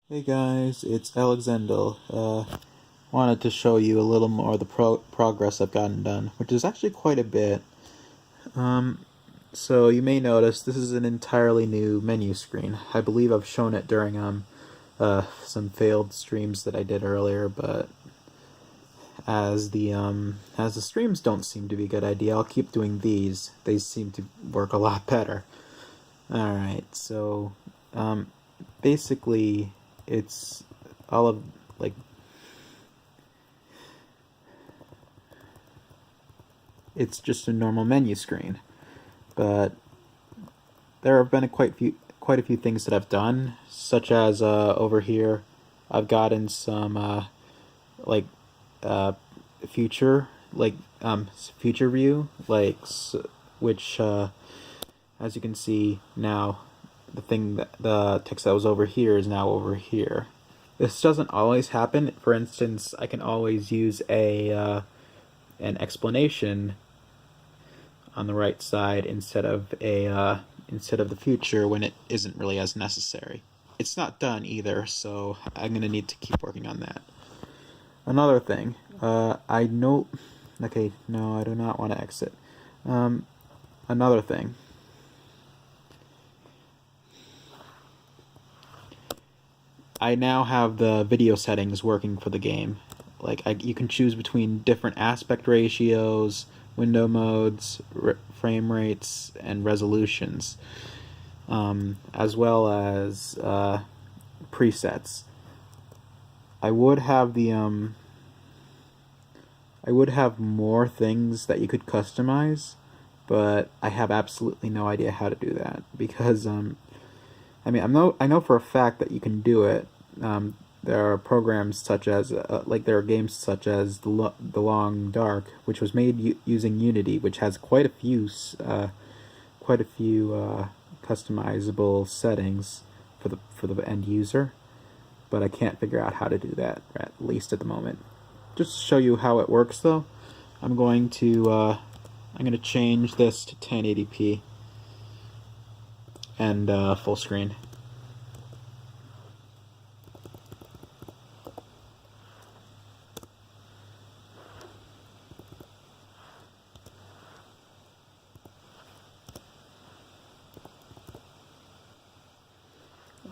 Hey guys, it's Alexander. Wanted to show you a little more of the progress I've gotten done, which is actually quite a bit. So you may notice this is an entirely new menu screen. I believe I've shown it during some failed streams that I did earlier, but as the streams don't seem to be a good idea, I'll keep doing these. They seem to work a lot better. All right, so basically it's all of like it's just a normal menu screen, but there have been quite a few things that I've done, such as over here I've gotten some like uh, future future view, which as you can see now, the text that was over here is now over here. This doesn't always happen. For instance, I can always use a an explanation on the right side instead of the future when it isn't really as necessary. It's not done either, so I'm gonna need to keep working on that. Another thing, I know. Okay, no, I do not want to exit. Another thing. I now have the video settings working for the game. You can choose between different aspect ratios, window modes, frame rates, and resolutions, as well as presets. I would have I would have more things that you could customize, but I have absolutely no idea how to do that because I mean, I know for a fact that you can do it. There are programs such as, there are games such as The Long Dark, which was made using Unity, which has quite a few customizable settings for the end user. But I can't figure out how to do that, at least at the moment. Just to show you how it works, though, I'm going to change this to 1080p and full screen.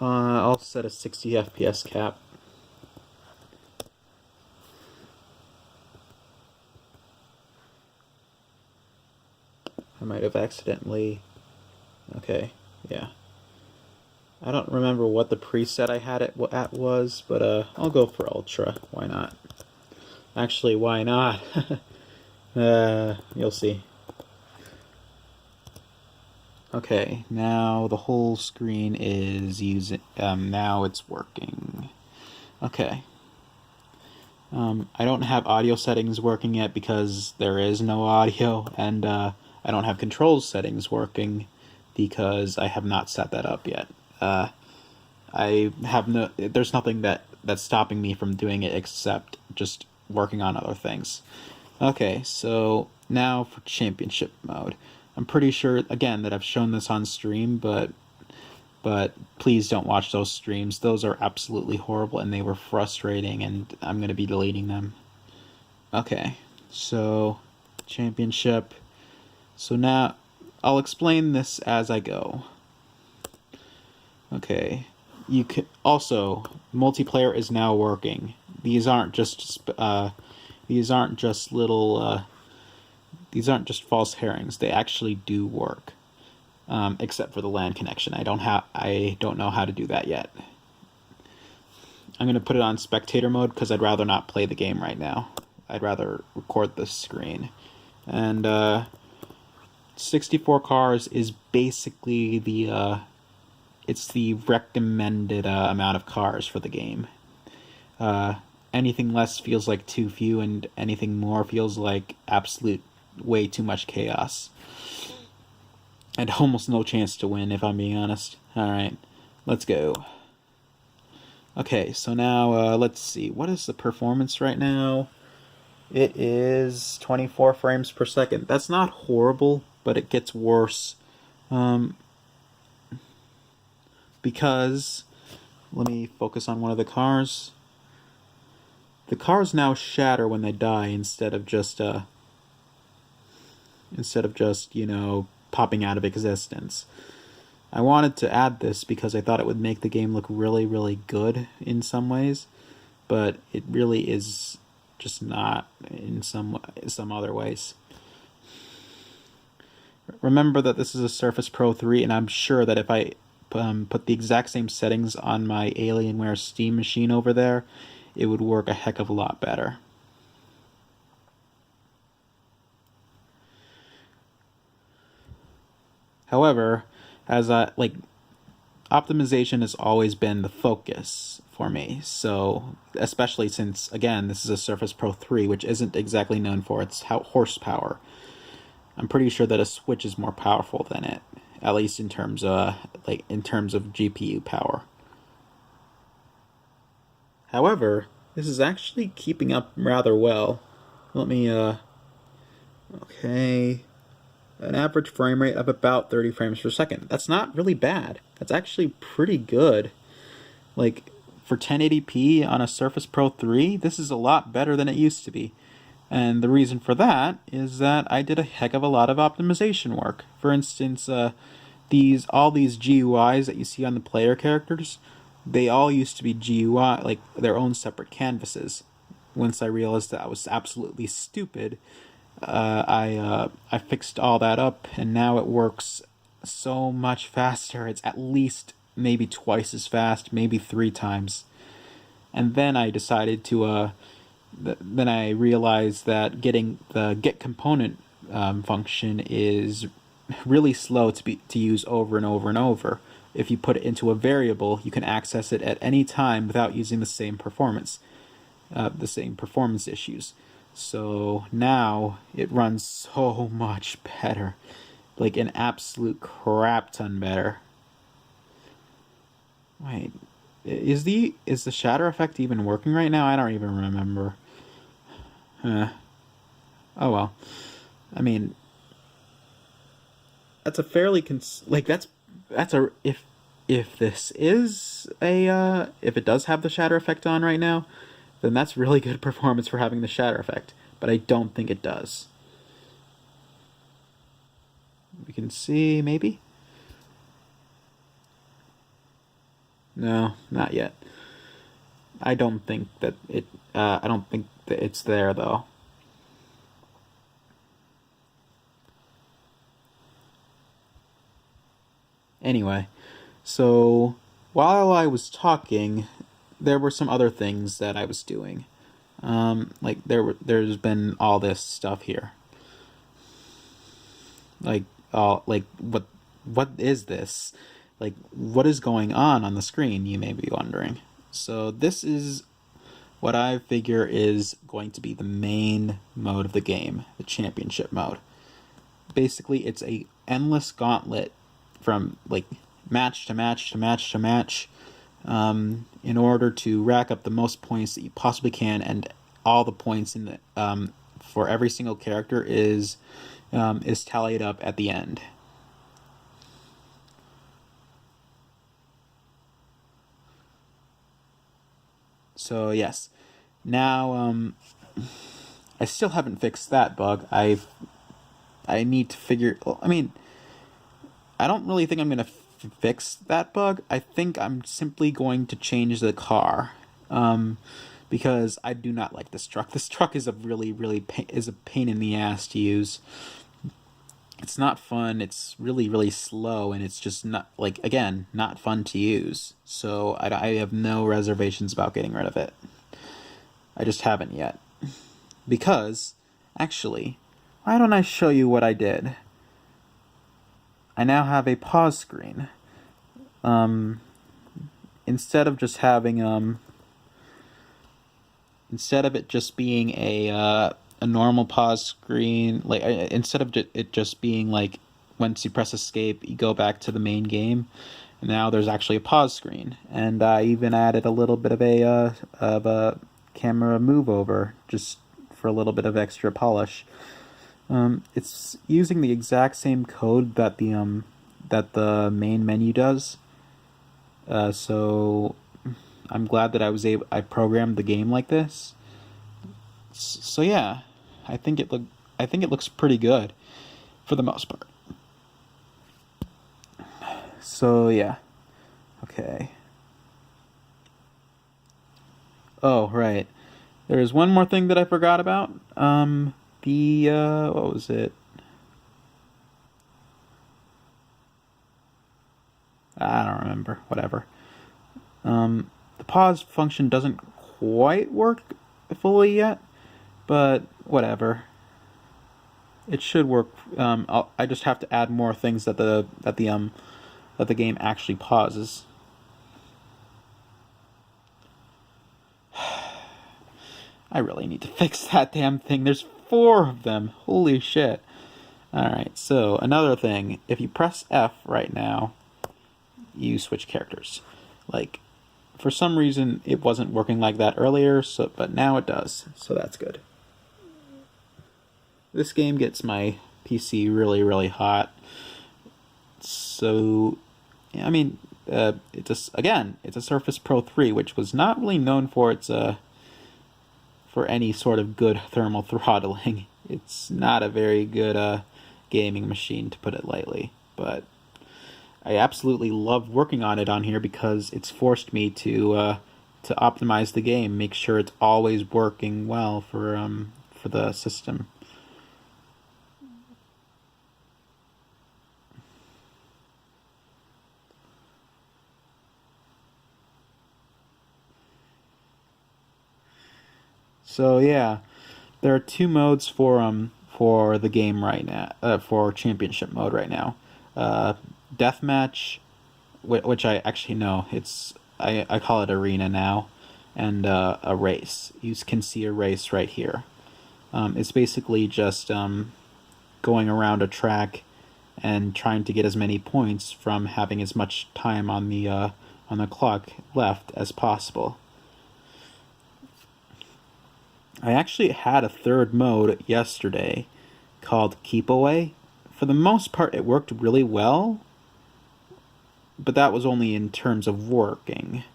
I'll set a 60 FPS cap. I might have accidentally... Okay, yeah. I don't remember what the preset I had it at was, but I'll go for Ultra. Why not? Actually, why not? You'll see. Okay, now the whole screen is now it's working. Okay. I don't have audio settings working yet because there is no audio, and I don't have controls settings working because I have not set that up yet. There's nothing that's stopping me from doing it except just working on other things. Okay, so now for championship mode. I'm pretty sure, again, that I've shown this on stream, but please don't watch those streams. Those are absolutely horrible, and they were frustrating, and I'm going to be deleting them. Okay, so championship. So now I'll explain this as I go. Okay, you can also multiplayer is now working. These aren't just little. These aren't just false herrings. They actually do work, except for the LAN connection. I don't know how to do that yet. I'm gonna put it on spectator mode because I'd rather not play the game right now. I'd rather record the screen. And 64 cars is basically it's the recommended amount of cars for the game. Anything less feels like too few, and anything more feels like absolute way too much chaos. And almost no chance to win, if I'm being honest. Alright, let's go. Okay, so now let's see. What is the performance right now? It is 24 frames per second. That's not horrible, but it gets worse. Because let me focus on one of the cars. The cars now shatter when they die instead of just popping out of existence. I wanted to add this because I thought it would make the game look really, really good in some ways, but it really is just not in some other ways. Remember that this is a Surface Pro 3, and I'm sure that if I put the exact same settings on my Alienware Steam machine over there, it would work a heck of a lot better. However, optimization has always been the focus for me. So, especially since, again, this is a Surface Pro 3, which isn't exactly known for its horsepower. I'm pretty sure that a Switch is more powerful than it, at least in terms of GPU power. However, this is actually keeping up rather well. Let me okay, an average frame rate of about 30 frames per second. That's not really bad. That's actually pretty good. Like, for 1080p on a Surface Pro 3, this is a lot better than it used to be. And the reason for that is that I did a heck of a lot of optimization work. For instance, all these GUIs that you see on the player characters, they all used to be GUI, like their own separate canvases. Once I realized that I was absolutely stupid, I fixed all that up, and now it works so much faster. It's at least maybe twice as fast, maybe 3 times. And then I decided to then I realized that getting the get component function is really slow to use over and over and over. If you put it into a variable, you can access it at any time without using the same performance issues. So now it runs so much better, like an absolute crap ton better. Wait, is the shatter effect even working right now? I don't even remember. Oh well. I mean, that's a fairly if this is if it does have the shatter effect on right now, then that's really good performance for having the shatter effect. But I don't think it does. We can see, maybe? No, not yet. I don't think that it's there, though. Anyway, so while I was talking, there were some other things that I was doing. There's been all this stuff here. What is this? Like, what is going on the screen, you may be wondering. So this is what I figure is going to be the main mode of the game, the championship mode. Basically, it's a endless gauntlet from like match to match to match to match, in order to rack up the most points that you possibly can, and all the points in the for every single character is tallied up at the end. So yes, now I still haven't fixed that bug. I need to figure. I mean, I don't really think I'm gonna fix that bug. I think I'm simply going to change the car, because I do not like this truck. This truck is a pain in the ass to use. It's not fun. It's really, really slow, and it's just not, like, again, not fun to use. So I have no reservations about getting rid of it. I just haven't yet. Because, actually, why don't I show you what I did? I now have a pause screen. Instead of just having, instead of it just being a normal pause screen, like instead of it just being like once you press escape you go back to the main game, and now there's actually a pause screen, and I even added a little bit of a camera move over just for a little bit of extra polish. It's using the exact same code that the main menu does. So I'm glad that I programmed the game like this. So yeah, I think it looks pretty good for the most part. So yeah. Okay. Oh, right. There's one more thing that I forgot about. What was it? I don't remember. Whatever. The pause function doesn't quite work fully yet, but whatever. It should work. I just have to add more things that the game actually pauses. I really need to fix that damn thing. There's 4 of them. Holy shit. Alright, so another thing. If you press F right now, you switch characters. Like, for some reason, it wasn't working like that earlier, but now it does. So that's good. This game gets my PC really, really hot. So, I mean, it's a Surface Pro 3, which was not really known for its for any sort of good thermal throttling. It's not a very good gaming machine, to put it lightly, but I absolutely love working on it on here because it's forced me to optimize the game, make sure it's always working well for the system. So yeah, there are 2 modes for the game right now, for championship mode right now. Deathmatch, which I actually know, I call it arena now, and a race. You can see a race right here. It's basically just going around a track and trying to get as many points from having as much time on the clock left as possible. I actually had a 3rd mode yesterday called Keep Away. For the most part, it worked really well, but that was only in terms of working.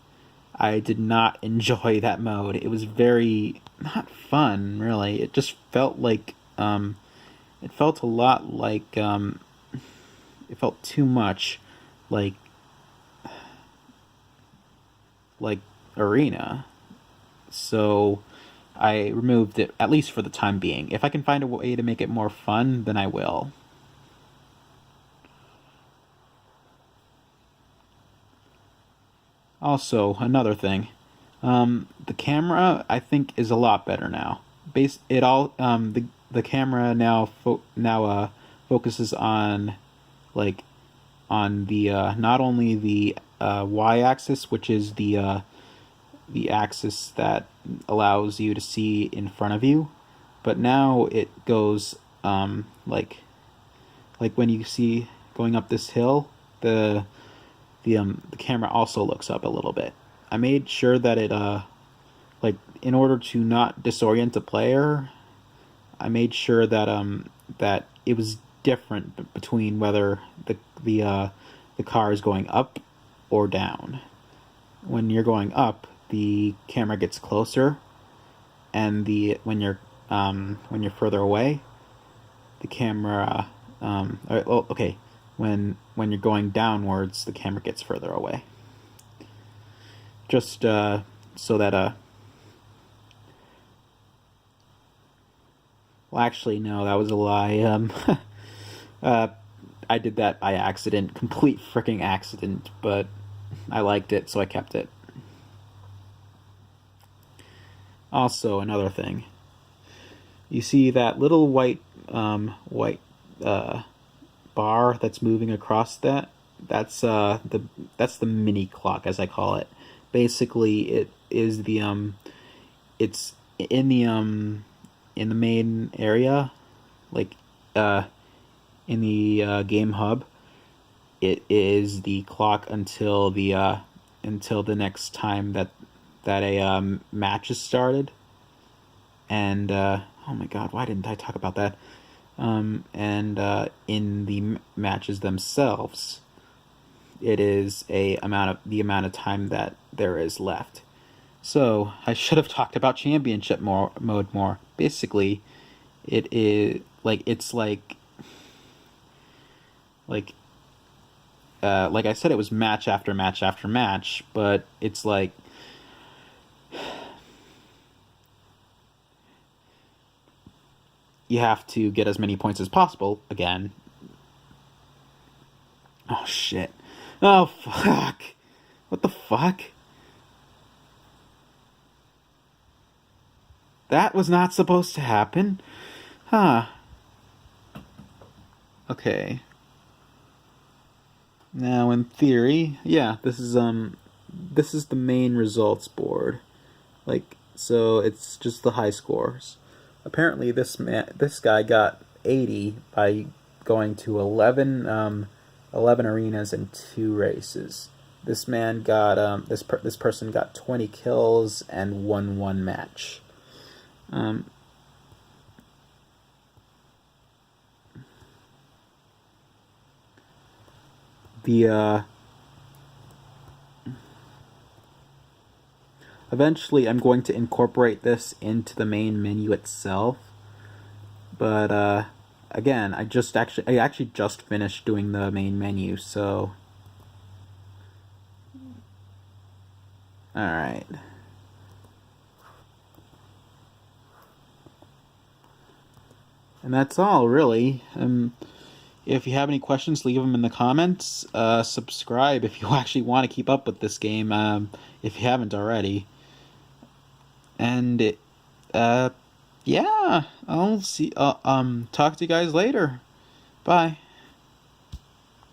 I did not enjoy that mode. It was very not fun, really. It just felt like it felt a lot like it felt too much like arena. So I removed it, at least for the time being. If I can find a way to make it more fun, then I will. Also, another thing, the camera I think is a lot better now. The camera now focuses on the not only the y-axis, which is the axis that allows you to see in front of you, but now it goes like when you see going up this hill, the camera also looks up a little bit. I made sure that it in order to not disorient the player, I made sure that that it was different between whether the car is going up or down. When you're going up, the camera gets closer, and when you're further away, the camera when you're going downwards, the camera gets further away. Just so that well, actually, no, that was a lie. I did that by accident, complete freaking accident, but I liked it, so I kept it. Also, another thing. You see that little white bar that's moving across that? That's the mini clock, as I call it. Basically, it is it's in the main area, like in the game hub. It is the clock until the next time that a match is started. And oh my god, why didn't I talk about that? And in the matches themselves, it is the amount of time that there is left. So, I should have talked about championship mode more. Basically, it is like like like I said, it was match after match after match, but it's like you have to get as many points as possible again. Oh shit. Oh fuck. What the fuck? That was not supposed to happen. Huh. Okay. Now in theory, yeah, this is the main results board. Like, so it's just the high scores. Apparently this guy got 80 by going to 11 arenas and 2 races. This man got this person got 20 kills and won 1 match. The Eventually I'm going to incorporate this into the main menu itself. But again, I actually just finished doing the main menu, so all right. And that's all, really. If you have any questions, leave them in the comments. Subscribe if you actually want to keep up with this game, if you haven't already. And yeah, I'll talk to you guys later. Bye.